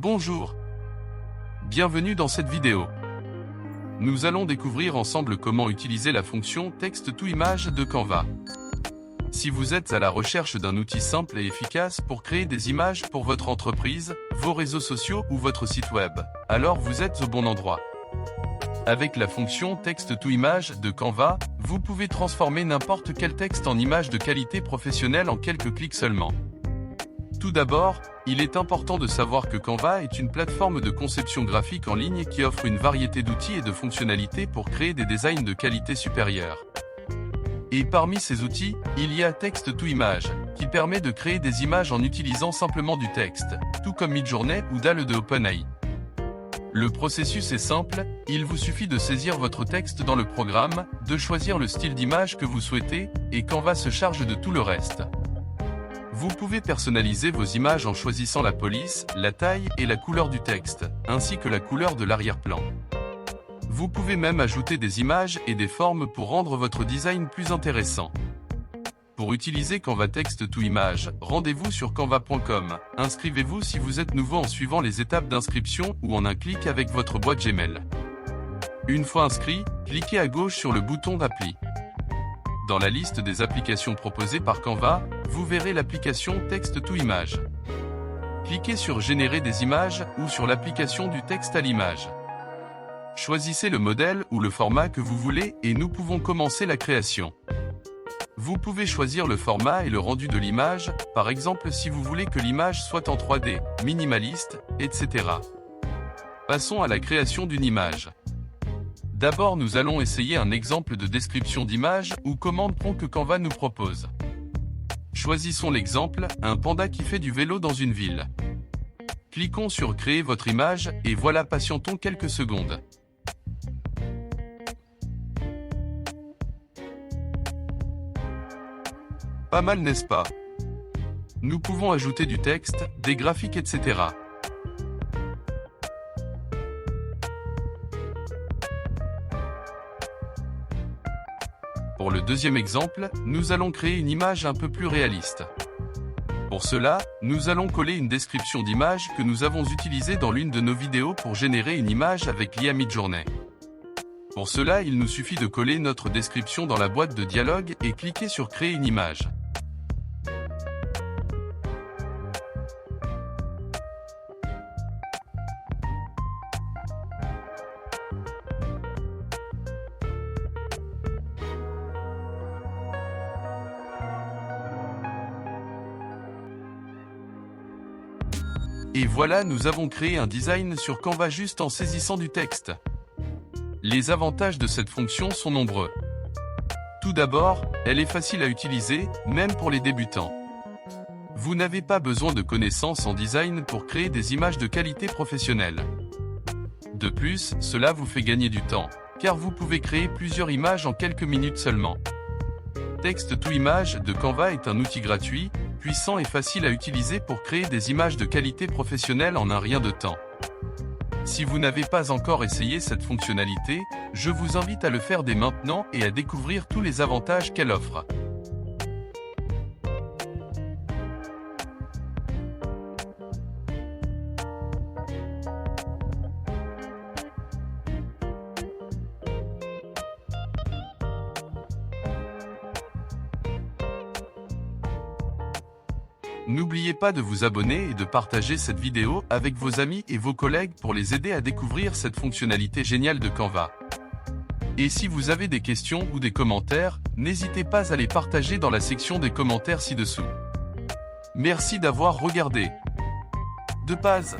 Bonjour. Bienvenue dans cette vidéo. Nous allons découvrir ensemble comment utiliser la fonction Text-to-Image de Canva. Si vous êtes à la recherche d'un outil simple et efficace pour créer des images pour votre entreprise, vos réseaux sociaux ou votre site web, alors vous êtes au bon endroit. Avec la fonction Text-to-Image de Canva, vous pouvez transformer n'importe quel texte en image de qualité professionnelle en quelques clics seulement. Tout d'abord, il est important de savoir que Canva est une plateforme de conception graphique en ligne qui offre une variété d'outils et de fonctionnalités pour créer des designs de qualité supérieure. Et parmi ces outils, il y a Text-to-Image, qui permet de créer des images en utilisant simplement du texte, tout comme Midjourney ou DALL-E de OpenAI. Le processus est simple, il vous suffit de saisir votre texte dans le programme, de choisir le style d'image que vous souhaitez, et Canva se charge de tout le reste. Vous pouvez personnaliser vos images en choisissant la police, la taille et la couleur du texte, ainsi que la couleur de l'arrière-plan. Vous pouvez même ajouter des images et des formes pour rendre votre design plus intéressant. Pour utiliser Canva Text-to-Image, rendez-vous sur canva.com. Inscrivez-vous si vous êtes nouveau en suivant les étapes d'inscription ou en un clic avec votre boîte Gmail. Une fois inscrit, cliquez à gauche sur le bouton d'appli. Dans la liste des applications proposées par Canva, vous verrez l'application Text-to-Image. Cliquez sur Générer des images ou sur l'application du texte à l'image. Choisissez le modèle ou le format que vous voulez et nous pouvons commencer la création. Vous pouvez choisir le format et le rendu de l'image, par exemple si vous voulez que l'image soit en 3D, minimaliste, etc. Passons à la création d'une image. D'abord nous allons essayer un exemple de description d'image ou commande prompt que Canva nous propose. Choisissons l'exemple, un panda qui fait du vélo dans une ville. Cliquons sur Créer votre image et voilà, patientons quelques secondes. Pas mal, n'est-ce pas? Nous pouvons ajouter du texte, des graphiques, etc. Pour le deuxième exemple, nous allons créer une image un peu plus réaliste. Pour cela, nous allons coller une description d'image que nous avons utilisée dans l'une de nos vidéos pour générer une image avec l'IA Midjourney. Pour cela, il nous suffit de coller notre description dans la boîte de dialogue et cliquer sur Créer une image. Et voilà, nous avons créé un design sur Canva juste en saisissant du texte. Les avantages de cette fonction sont nombreux. Tout d'abord, elle est facile à utiliser, même pour les débutants. Vous n'avez pas besoin de connaissances en design pour créer des images de qualité professionnelle. De plus, cela vous fait gagner du temps, car vous pouvez créer plusieurs images en quelques minutes seulement. Text-to-Image de Canva est un outil gratuit, puissant et facile à utiliser pour créer des images de qualité professionnelle en un rien de temps. Si vous n'avez pas encore essayé cette fonctionnalité, je vous invite à le faire dès maintenant et à découvrir tous les avantages qu'elle offre. N'oubliez pas de vous abonner et de partager cette vidéo avec vos amis et vos collègues pour les aider à découvrir cette fonctionnalité géniale de Canva. Et si vous avez des questions ou des commentaires, n'hésitez pas à les partager dans la section des commentaires ci-dessous. Merci d'avoir regardé. De paz.